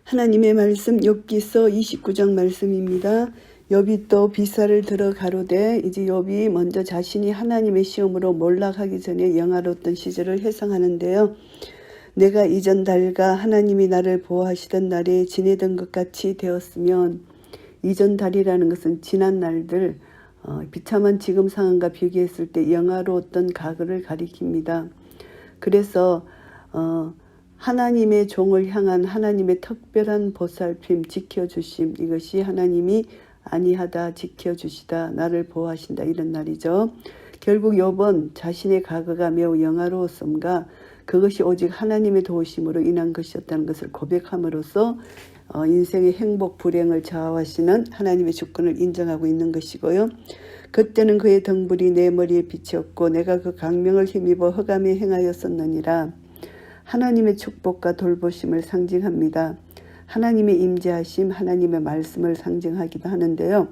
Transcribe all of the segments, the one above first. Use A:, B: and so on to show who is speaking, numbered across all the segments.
A: 하나님의 말씀 욥기서 29장 말씀입니다. 욥이 또 비사를 들어 가로되 이제 욥이 먼저 자신이 하나님의 시험으로 몰락하기 전에 영화로웠던 시절을 회상하는데요. 내가 이전 달과 하나님이 나를 보호하시던 날에 지내던 것 같이 되었으면, 이전 달이라는 것은 지난 날들, 비참한 지금 상황과 비교했을 때 영화로웠던 과거를 가리킵니다. 그래서 하나님의 종을 향한 하나님의 특별한 보살핌, 지켜주심, 이것이 하나님이 아니하다, 지켜주시다, 나를 보호하신다, 이런 날이죠. 결국 욥은 자신의 과거가 매우 영화로웠음과 그것이 오직 하나님의 도우심으로 인한 것이었다는 것을 고백함으로써 인생의 행복, 불행을 좌우하시는 하나님의 주권을 인정하고 있는 것이고요. 그때는 그의 등불이 내 머리에 비치었고 내가 그 강명을 힘입어 흑암에 행하였었느니라. 하나님의 축복과 돌보심을 상징합니다. 하나님의 임재하심, 하나님의 말씀을 상징하기도 하는데요.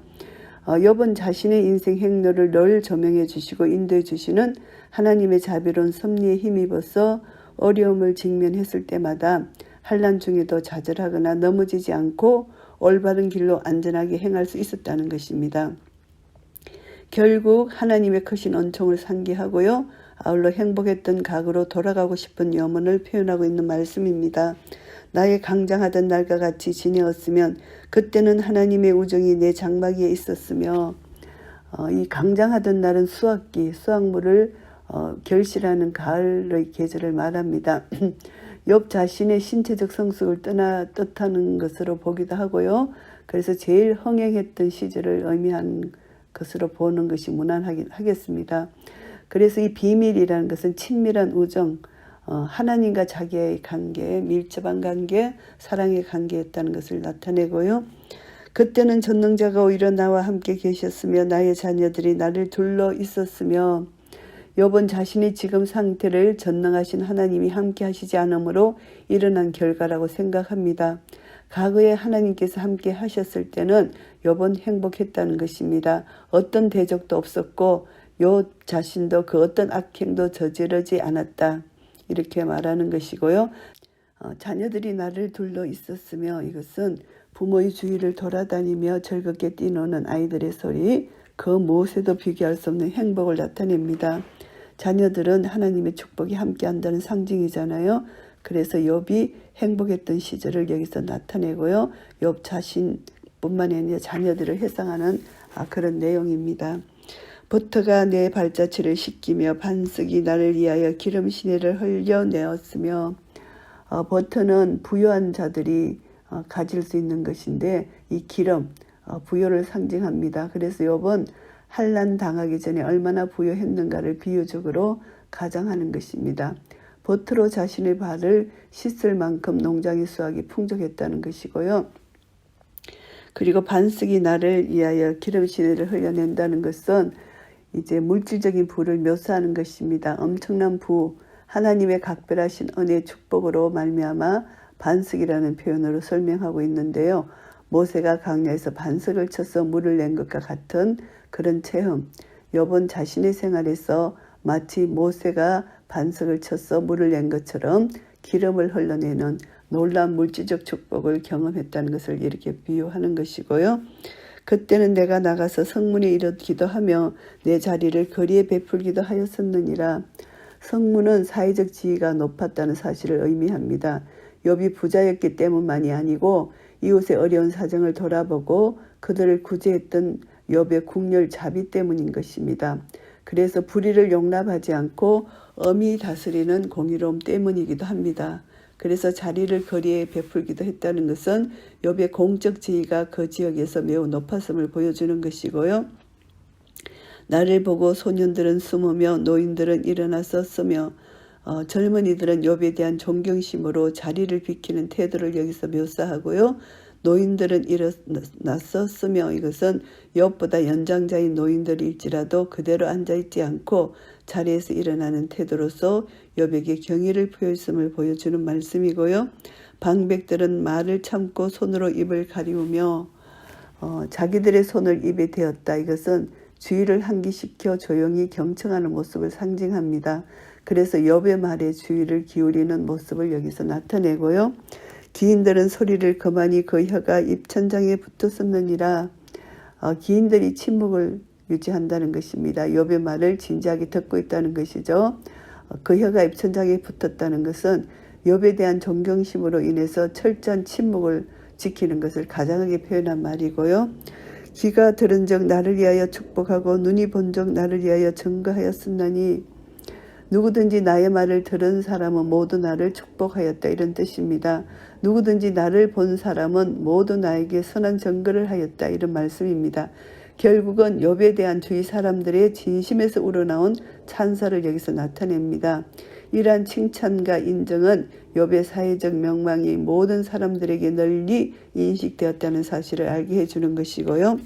A: 욥은 자신의 인생 행로를 늘 조명해 주시고 인도해 주시는 하나님의 자비로운 섭리에 힘입어서 어려움을 직면했을 때마다 환난 중에도 좌절하거나 넘어지지 않고 올바른 길로 안전하게 행할 수 있었다는 것입니다. 결국 하나님의 크신 은총을 상기하고요. 아울러 행복했던 과거로 돌아가고 싶은 염원을 표현하고 있는 말씀입니다. 나의 강장하던 날과 같이 지내었으면 그때는 하나님의 우정이 내 장막위에 있었으며, 이 강장하던 날은 수확기, 수확물을 결실하는 가을의 계절을 말합니다. 욥 자신의 신체적 성숙을 뜻하는 것으로 보기도 하고요. 그래서 제일 흥행했던 시절을 의미한 것으로 보는 것이 무난하겠습니다. 그래서 이 비밀이라는 것은 친밀한 우정, 하나님과 자기의 관계, 밀접한 관계, 사랑의 관계였다는 것을 나타내고요. 그때는 전능자가 오히려 나와 함께 계셨으며 나의 자녀들이 나를 둘러 있었으며, 욥은 자신의 지금 상태를 전능하신 하나님이 함께 하시지 않으므로 일어난 결과라고 생각합니다. 과거에 하나님께서 함께 하셨을 때는 욥은 행복했다는 것입니다. 어떤 대적도 없었고 욥 자신도 그 어떤 악행도 저지르지 않았다, 이렇게 말하는 것이고요. 자녀들이 나를 둘러 있었으며, 이것은 부모의 주위를 돌아다니며 즐겁게 뛰노는 아이들의 소리, 그 무엇에도 비교할 수 없는 행복을 나타냅니다. 자녀들은 하나님의 축복이 함께한다는 상징이잖아요. 그래서 욥이 행복했던 시절을 여기서 나타내고요. 욥 자신뿐만 아니라 자녀들을 회상하는 그런 내용입니다. 버터가 내 발자취를 씻기며 반석이 나를 위하여 기름 시내를 흘려내었으며, 버터는 부유한 자들이 가질 수 있는 것인데 이 기름, 부유를 상징합니다. 그래서 욥은 환난 당하기 전에 얼마나 부유했는가를 비유적으로 가정하는 것입니다. 버터로 자신의 발을 씻을 만큼 농장의 수확이 풍족했다는 것이고요. 그리고 반석이 나를 위하여 기름 시내를 흘려낸다는 것은 이제 물질적인 부를 묘사하는 것입니다. 엄청난 부, 하나님의 각별하신 은혜 축복으로 말미암아 반석이라는 표현으로 설명하고 있는데요. 모세가 강야에서 반석을 쳐서 물을 낸 것과 같은 그런 체험, 욥은 자신의 생활에서 마치 모세가 반석을 쳐서 물을 낸 것처럼 기름을 흘러내는 놀라운 물질적 축복을 경험했다는 것을 이렇게 비유하는 것이고요. 그때는 내가 나가서 성문에 이르기도 하며 내 자리를 거리에 베풀기도 하였었느니라. 성문은 사회적 지위가 높았다는 사실을 의미합니다. 욥이 부자였기 때문만이 아니고 이웃의 어려운 사정을 돌아보고 그들을 구제했던 욥의 국률 자비 때문인 것입니다. 그래서 불의를 용납하지 않고 엄히 다스리는 공의로움 때문이기도 합니다. 그래서 자리를 거리에 베풀기도 했다는 것은 욥의 공적 지위가 그 지역에서 매우 높았음을 보여주는 것이고요. 나를 보고 소년들은 숨으며 노인들은 일어나서 쓰며, 젊은이들은 욥에 대한 존경심으로 자리를 비키는 태도를 여기서 묘사하고요. 노인들은 일어나서 쓰며, 이것은 욥보다 연장자인 노인들일지라도 그대로 앉아있지 않고 자리에서 일어나는 태도로서 욥에게 경의를 표했음을 보여주는 말씀이고요. 방백들은 말을 참고 손으로 입을 가리우며 자기들의 손을 입에 대었다. 이것은 주의를 환기시켜 조용히 경청하는 모습을 상징합니다. 그래서 욥의 말에 주의를 기울이는 모습을 여기서 나타내고요. 기인들은 소리를 그만이 그 혀가 입천장에 붙었었느니라. 기인들이 침묵을 유지한다는 것입니다. 욥의 말을 진지하게 듣고 있다는 것이죠. 그 혀가 입천장에 붙었다는 것은 욥에 대한 존경심으로 인해서 철저한 침묵을 지키는 것을 가장하게 표현한 말이고요. 귀가 들은 적 나를 위하여 축복하고 눈이 본 적 나를 위하여 증거하였으나니 누구든지 나의 말을 들은 사람은 모두 나를 축복하였다, 이런 뜻입니다. 누구든지 나를 본 사람은 모두 나에게 선한 증거를 하였다, 이런 말씀입니다. 결국은 욥에 대한 주위 사람들의 진심에서 우러나온 찬사를 여기서 나타냅니다. 이러한 칭찬과 인정은 욥의 사회적 명망이 모든 사람들에게 널리 인식되었다는 사실을 알게 해주는 것이고요.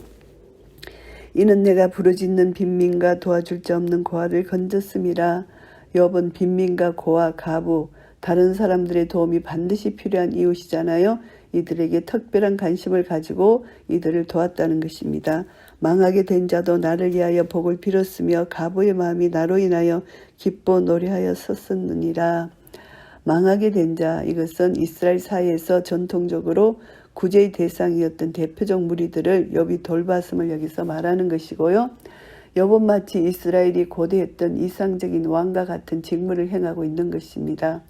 A: 이는 내가 부르짖는 빈민과 도와줄 자 없는 고아를 건졌음이라. 욥은 빈민과 고아, 가부, 다른 사람들의 도움이 반드시 필요한 이웃이잖아요. 이들에게 특별한 관심을 가지고 이들을 도왔다는 것입니다. 망하게 된 자도 나를 위하여 복을 빌었으며 가부의 마음이 나로 인하여 기뻐 노래하여 섰었느니라. 망하게 된 자, 이것은 이스라엘 사회에서 전통적으로 구제의 대상이었던 대표적 무리들을 욥이 돌봤음을 여기서 말하는 것이고요. 욥은 마치 이스라엘이 고대했던 이상적인 왕과 같은 직무를 행하고 있는 것입니다.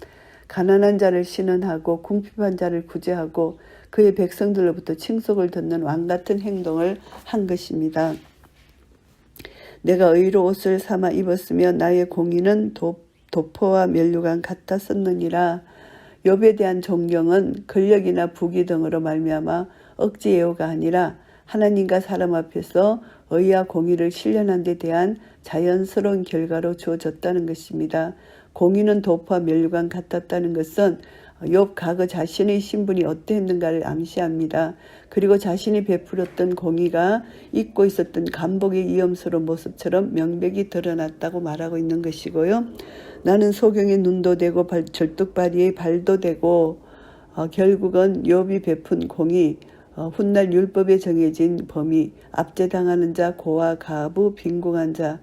A: 가난한 자를 신원하고 궁핍한 자를 구제하고 그의 백성들로부터 칭송을 듣는 왕 같은 행동을 한 것입니다. 내가 의로 옷을 삼아 입었으며 나의 공의는 도포와 면류관 같았었느니라. 욥에 대한 존경은 권력이나 부귀 등으로 말미암아 억지 예우가 아니라 하나님과 사람 앞에서 의와 공의를 실현한 데 대한 자연스러운 결과로 주어졌다는 것입니다. 공의는 도포와 면류관 같았다는 것은 욥 과거 자신의 신분이 어떠했는가를 암시합니다. 그리고 자신이 베풀었던 공의가 입고 있었던 간복의 위험스러운 모습처럼 명백히 드러났다고 말하고 있는 것이고요. 나는 소경의 눈도 되고 절뚝발이의 발도 되고 결국은 욥이 베푼 공의, 훗날 율법에 정해진 범위, 압제당하는 자, 고아, 가부, 빈궁한 자,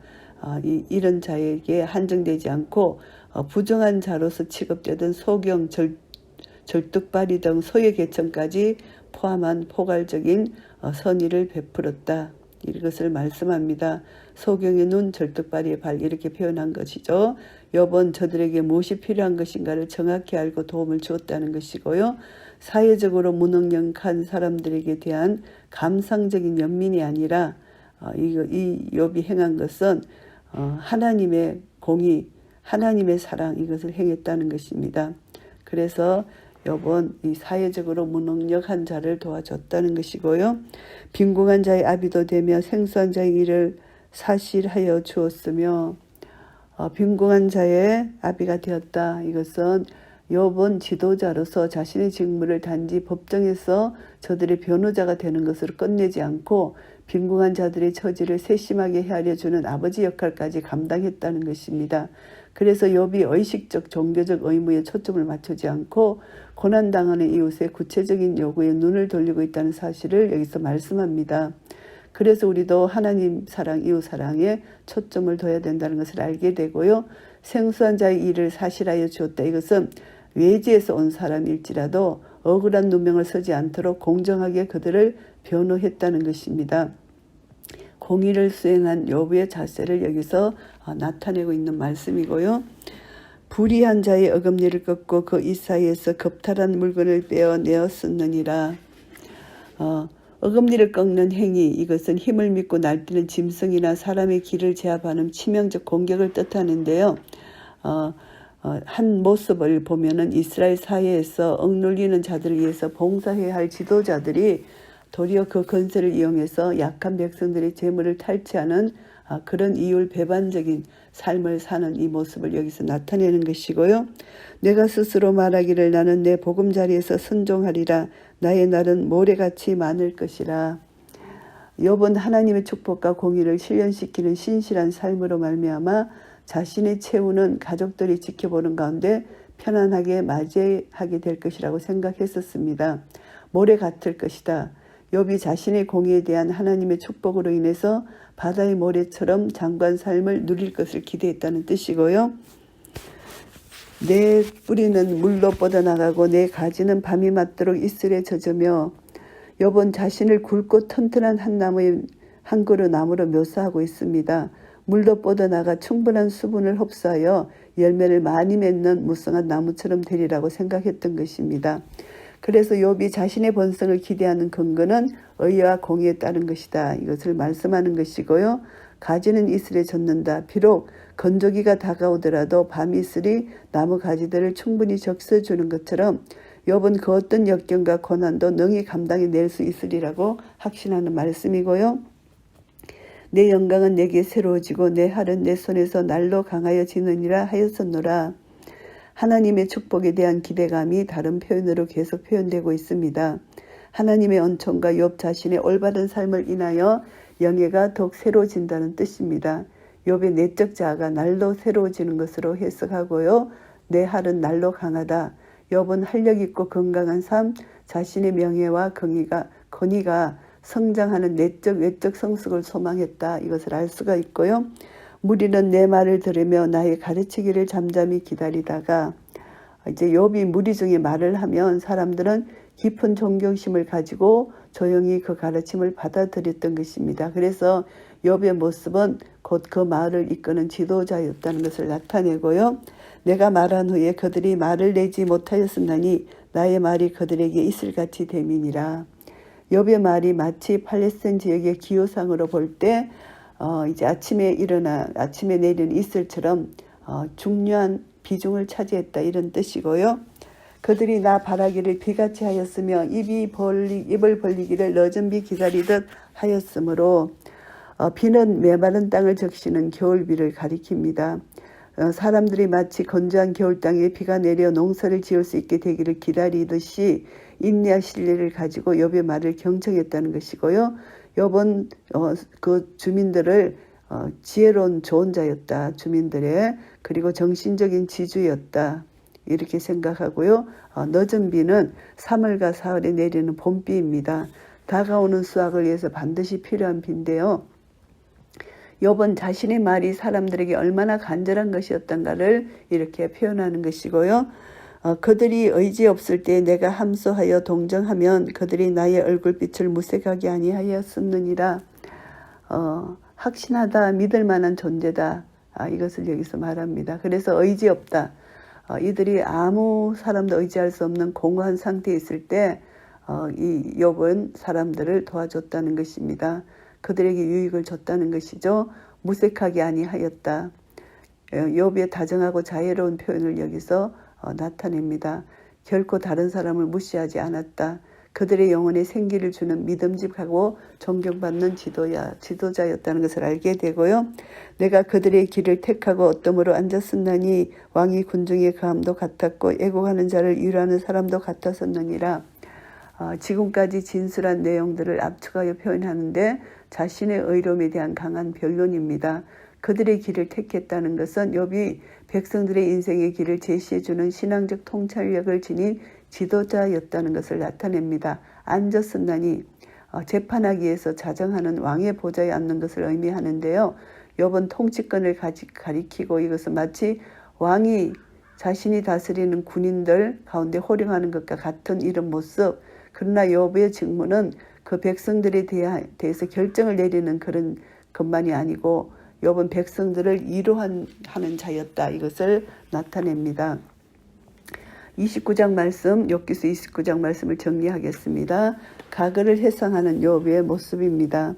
A: 이런 자에게 한정되지 않고 부정한 자로서 취급되던 소경, 절뚝발이 등 소외 계층까지 포함한 포괄적인 선의를 베풀었다. 이것을 말씀합니다. 소경의 눈, 절뚝발이의 발, 이렇게 표현한 것이죠. 욥은 저들에게 무엇이 필요한 것인가를 정확히 알고 도움을 주었다는 것이고요. 사회적으로 무능력한 사람들에게 대한 감상적인 연민이 아니라 이 욥이 행한 것은 하나님의 공의, 하나님의 사랑, 이것을 행했다는 것입니다. 그래서 욥은 이 사회적으로 무능력한 자를 도와줬다는 것이고요. 빈궁한 자의 아비도 되며 생수한 자의 일을 사실하여 주었으며, 빈궁한 자의 아비가 되었다. 이것은 욥은 지도자로서 자신의 직무를 단지 법정에서 저들의 변호자가 되는 것으로 끝내지 않고 빈궁한 자들의 처지를 세심하게 헤아려주는 아버지 역할까지 감당했다는 것입니다. 그래서 욥이 의식적 종교적 의무에 초점을 맞추지 않고 고난당하는 이웃의 구체적인 요구에 눈을 돌리고 있다는 사실을 여기서 말씀합니다. 그래서 우리도 하나님 사랑, 이웃 사랑에 초점을 둬야 된다는 것을 알게 되고요. 생수한 자의 일을 사실하여 주었다. 이것은 외지에서 온 사람일지라도 억울한 누명을 쓰지 않도록 공정하게 그들을 변호했다는 것입니다. 공의를 수행한 욥의 자세를 여기서 나타내고 있는 말씀이고요. 불의한 자의 어금니를 꺾고 그 이 사이에서 겁탈한 물건을 빼어내었느니라. 어금니를 꺾는 행위, 이것은 힘을 믿고 날뛰는 짐승이나 사람의 길을 제압하는 치명적 공격을 뜻하는데요. 한 모습을 보면은 이스라엘 사회에서 억눌리는 자들을 위해서 봉사해야 할 지도자들이 도리어 그 건세를 이용해서 약한 백성들의 재물을 탈취하는 그런 이율 배반적인 삶을 사는 이 모습을 여기서 나타내는 것이고요. 내가 스스로 말하기를 나는 내 보금자리에서 순종하리라. 나의 날은 모래같이 많을 것이라. 욥은 하나님의 축복과 공의를 실현시키는 신실한 삶으로 말미암아 자신의 채우는 가족들이 지켜보는 가운데 편안하게 맞이하게 될 것이라고 생각했었습니다. 모래 같을 것이다. 욥이 자신의 공의에 대한 하나님의 축복으로 인해서 바다의 모래처럼 장관 삶을 누릴 것을 기대했다는 뜻이고요. 내 뿌리는 물로 뻗어나가고 내 가지는 밤이 맞도록 이슬에 젖으며 욥은 자신을 굵고 튼튼한 한 그루 나무로 묘사하고 있습니다. 물로 뻗어나가 충분한 수분을 흡수하여 열매를 많이 맺는 무성한 나무처럼 되리라고 생각했던 것입니다. 그래서 욥이 자신의 번성을 기대하는 근거는 의와 공의에 따른 것이다. 이것을 말씀하는 것이고요. 가지는 이슬에 젖는다. 비록 건조기가 다가오더라도 밤 이슬이 나무 가지들을 충분히 적셔주는 것처럼 욥은 그 어떤 역경과 고난도 능히 감당해낼 수 있으리라고 확신하는 말씀이고요. 내 영광은 내게 새로워지고 내 할은 내 손에서 날로 강하여 지느니라 하였었노라. 하나님의 축복에 대한 기대감이 다른 표현으로 계속 표현되고 있습니다. 하나님의 은총과 욥 자신의 올바른 삶을 인하여 영예가 더욱 새로워진다는 뜻입니다. 욥의 내적 자아가 날로 새로워지는 것으로 해석하고요. 내 할은 날로 강하다. 욥은 활력있고 건강한 삶, 자신의 명예와 권위가 성장하는 내적 외적 성숙을 소망했다. 이것을 알 수가 있고요. 무리는 내 말을 들으며 나의 가르치기를 잠잠히 기다리다가 이제 욥이 무리 중에 말을 하면 사람들은 깊은 존경심을 가지고 조용히 그 가르침을 받아들였던 것입니다. 그래서 욥의 모습은 곧 그 마을을 이끄는 지도자였다는 것을 나타내고요. 내가 말한 후에 그들이 말을 내지 못하였으나니 나의 말이 그들에게 이슬같이 됨이니라. 욥의 말이 마치 팔레스타인 지역의 기호상으로 볼 때 이제 아침에 내리는 이슬처럼 중요한 비중을 차지했다 이런 뜻이고요. 그들이 나 바라기를 비같이 하였으며 입을 벌리기를 늦은 비 기다리듯 하였으므로 비는 메마른 땅을 적시는 겨울비를 가리킵니다. 사람들이 마치 건조한 겨울 땅에 비가 내려 농사를 지을 수 있게 되기를 기다리듯이 인내와 신뢰를 가지고 욥의 말을 경청했다는 것이고요. 욥은 그 주민들을 지혜로운 조언자였다. 주민들의 그리고 정신적인 지주였다. 이렇게 생각하고요. 늦은 비는 3월과 4월에 내리는 봄비입니다. 다가오는 수확을 위해서 반드시 필요한 비인데요. 욥은 자신의 말이 사람들에게 얼마나 간절한 것이었던가를 이렇게 표현하는 것이고요. 그들이 의지 없을 때 내가 함소하여 동정하면 그들이 나의 얼굴빛을 무색하게 아니하였었느니라. 확신하다, 믿을 만한 존재다. 이것을 여기서 말합니다. 그래서 의지 없다. 이들이 아무 사람도 의지할 수 없는 공허한 상태에 있을 때 이 욥은 사람들을 도와줬다는 것입니다. 그들에게 유익을 줬다는 것이죠. 무색하게 아니하였다. 욥의 다정하고 자애로운 표현을 여기서 나타냅니다. 결코 다른 사람을 무시하지 않았다. 그들의 영혼에 생기를 주는 믿음직하고 존경받는 지도자였다는 것을 알게 되고요. 내가 그들의 길을 택하고 어둠으로 앉았었나니 왕이 군중의 감도 같았고 애곡하는 자를 위로하는 사람도 같았었느니라. 지금까지 진술한 내용들을 압축하여 표현하는데 자신의 의로움에 대한 강한 변론입니다. 그들의 길을 택했다는 것은 욥이 백성들의 인생의 길을 제시해주는 신앙적 통찰력을 지닌 지도자였다는 것을 나타냅니다. 앉았었나니 재판하기 위해서 자정하는 왕의 보좌에 앉는 것을 의미하는데요. 욥은 통치권을 가리키고 이것은 마치 왕이 자신이 다스리는 군인들 가운데 호령하는 것과 같은 이런 모습. 그러나 욥의 직무는 그 백성들에 대해서 결정을 내리는 그런 것만이 아니고 욥은 백성들을 위로하는 자였다. 이것을 나타냅니다. 29장 말씀, 욥기서 29장 말씀을 정리하겠습니다. 과거를 회상하는 욥의 모습입니다.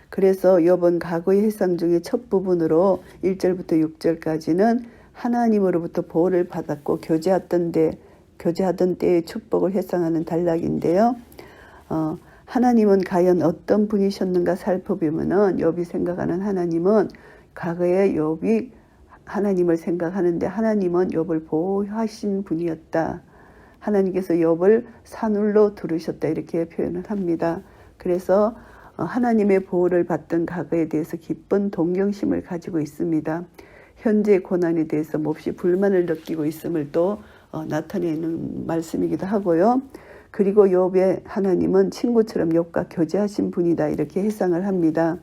A: 그래서 욥은 과거의 회상 중에 첫 부분으로 1절부터 6절까지는 하나님으로부터 보호를 받았고 교제하던 때의 축복을 회상하는 단락인데요. 하나님은 과연 어떤 분이셨는가 살펴보면은 욥이 생각하는 하나님은 과거에 욥이 하나님을 생각하는데 하나님은 욥을 보호하신 분이었다. 하나님께서 욥을 산울로 두르셨다 이렇게 표현을 합니다. 그래서 하나님의 보호를 받던 과거에 대해서 기쁜 동경심을 가지고 있습니다. 현재의 고난에 대해서 몹시 불만을 느끼고 있음을 또 나타내는 말씀이기도 하고요. 그리고 욥의 하나님은 친구처럼 욥과 교제하신 분이다 이렇게 해상을 합니다.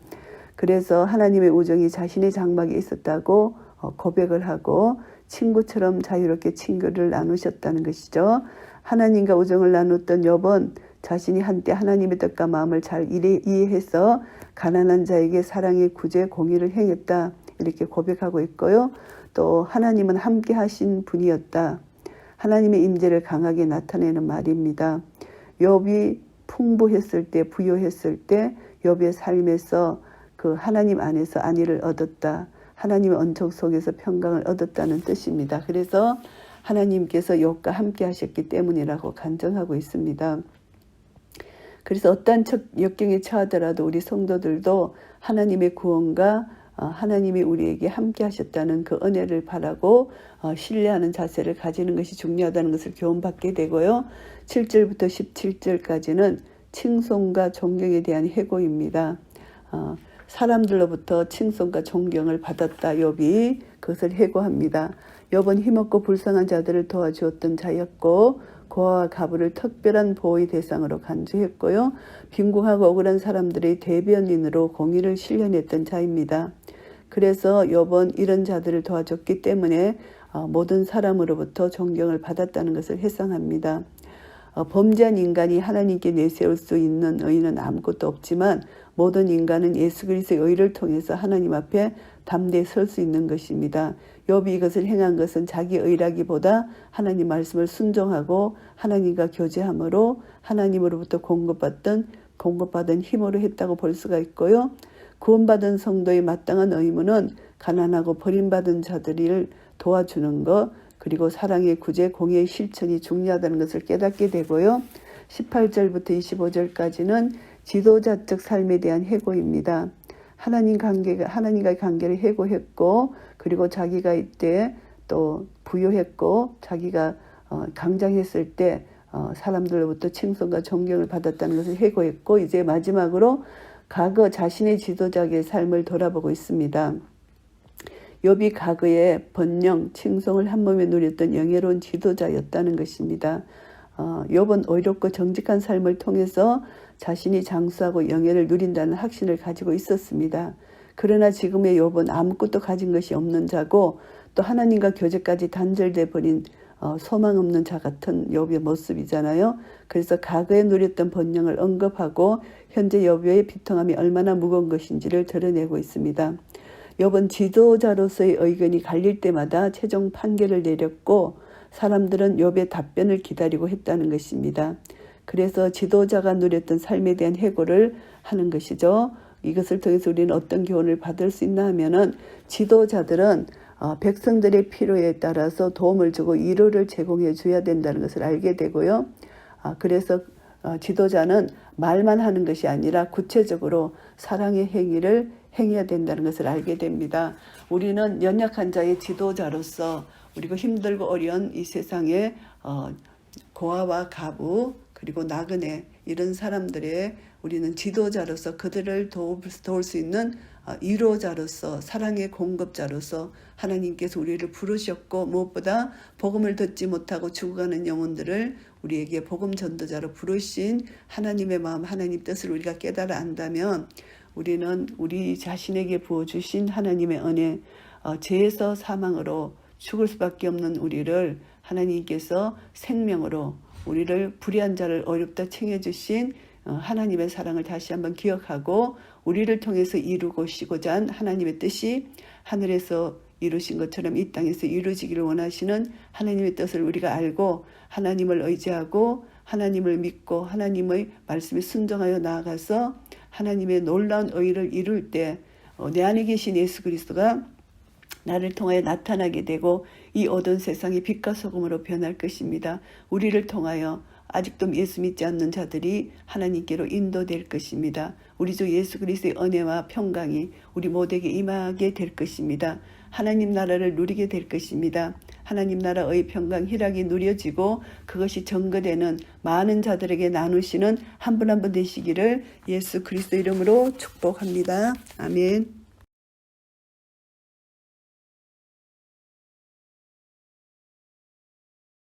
A: 그래서 하나님의 우정이 자신의 장막에 있었다고 고백을 하고 친구처럼 자유롭게 친교를 나누셨다는 것이죠. 하나님과 우정을 나눴던 욥은 자신이 한때 하나님의 뜻과 마음을 잘 이해해서 가난한 자에게 사랑의 구제 공의를 행했다 이렇게 고백하고 있고요. 또 하나님은 함께 하신 분이었다. 하나님의 임재를 강하게 나타내는 말입니다. 욥이 풍부했을 때 부유했을 때 욥의 삶에서 그 하나님 안에서 안위를 얻었다. 하나님의 언총 속에서 평강을 얻었다는 뜻입니다. 그래서 하나님께서 욥과 함께 하셨기 때문이라고 간증하고 있습니다. 그래서 어떠한 역경에 처하더라도 우리 성도들도 하나님의 구원과 하나님이 우리에게 함께 하셨다는 그 은혜를 바라고 신뢰하는 자세를 가지는 것이 중요하다는 것을 교훈받게 되고요. 7절부터 17절까지는 칭송과 존경에 대한 회고입니다. 사람들로부터 칭송과 존경을 받았다. 욥이 그것을 회고합니다. 욥은 힘없고 불쌍한 자들을 도와주었던 자였고 고아와 가부를 특별한 보호의 대상으로 간주했고요. 빈궁하고 억울한 사람들의 대변인으로 공의를 실현했던 자입니다. 그래서 욥은 이런 자들을 도와줬기 때문에 모든 사람으로부터 존경을 받았다는 것을 회상합니다. 범죄한 인간이 하나님께 내세울 수 있는 의는 아무것도 없지만 모든 인간은 예수 그리스도의 의를 통해서 하나님 앞에 담대히 설 수 있는 것입니다. 욥이 이것을 행한 것은 자기 의라기보다 하나님 말씀을 순종하고 하나님과 교제함으로 하나님으로부터 공급받은 힘으로 했다고 볼 수가 있고요. 구원받은 성도의 마땅한 의무는 가난하고 버림받은 자들을 도와주는 것, 그리고 사랑의 구제, 공의의 실천이 중요하다는 것을 깨닫게 되고요. 18절부터 25절까지는 지도자적 삶에 대한 회고입니다. 하나님과의 관계를 회고했고, 그리고 자기가 이때 또 부유했고, 자기가 강장했을 때 사람들로부터 칭송과 존경을 받았다는 것을 회고했고, 이제 마지막으로 과거 자신의 지도자의 삶을 돌아보고 있습니다. 욥이 과거에 번영, 칭송을 한 몸에 누렸던 영예로운 지도자였다는 것입니다. 욥은 의롭고 정직한 삶을 통해서 자신이 장수하고 영예를 누린다는 확신을 가지고 있었습니다. 그러나 지금의 욥은 아무것도 가진 것이 없는 자고 또 하나님과 교제까지 단절돼 버린 소망 없는 자 같은 욥의 모습이잖아요. 그래서 과거에 누렸던 번영을 언급하고 현재 욥의 비통함이 얼마나 무거운 것인지를 드러내고 있습니다. 욥은 지도자로서의 의견이 갈릴 때마다 최종 판결을 내렸고 사람들은 욥의 답변을 기다리고 했다는 것입니다. 그래서 지도자가 누렸던 삶에 대한 해고를 하는 것이죠. 이것을 통해서 우리는 어떤 교훈을 받을 수 있나 하면은 지도자들은 백성들의 필요에 따라서 도움을 주고 위로를 제공해 줘야 된다는 것을 알게 되고요. 그래서 지도자는 말만 하는 것이 아니라 구체적으로 사랑의 행위를 행해야 된다는 것을 알게 됩니다. 우리는 연약한 자의 지도자로서 그리고 힘들고 어려운 이 세상에 고아와 가부 그리고 나그네 이런 사람들의 우리는 지도자로서 그들을 도울 수 있는 위로자로서 사랑의 공급자로서 하나님께서 우리를 부르셨고 무엇보다 복음을 듣지 못하고 죽어가는 영혼들을 우리에게 복음 전도자로 부르신 하나님의 마음 하나님 뜻을 우리가 깨달아 안다면 우리는 우리 자신에게 부어주신 하나님의 은혜 죄에서 사망으로 죽을 수밖에 없는 우리를 하나님께서 생명으로 우리를 불의한 자를 어렵다 칭해 주신 하나님의 사랑을 다시 한번 기억하고 우리를 통해서 이루시고자 한 하나님의 뜻이 하늘에서 이루신 것처럼 이 땅에서 이루어지기를 원하시는 하나님의 뜻을 우리가 알고 하나님을 의지하고 하나님을 믿고 하나님의 말씀에 순종하여 나아가서 하나님의 놀라운 의를 이룰 때 내 안에 계신 예수 그리스도가 나를 통하여 나타나게 되고 이 어두운 세상이 빛과 소금으로 변할 것입니다. 우리를 통하여 아직도 예수 믿지 않는 자들이 하나님께로 인도될 것입니다. 우리 주 예수 그리스도의 은혜와 평강이 우리 모두에게 임하게 될 것입니다. 하나님 나라를 누리게 될 것입니다. 하나님 나라의 평강 희락이 누려지고 그것이 증거되는 많은 자들에게 나누시는 한 분 한 분 되시기를 예수 그리스도 이름으로 축복합니다. 아멘.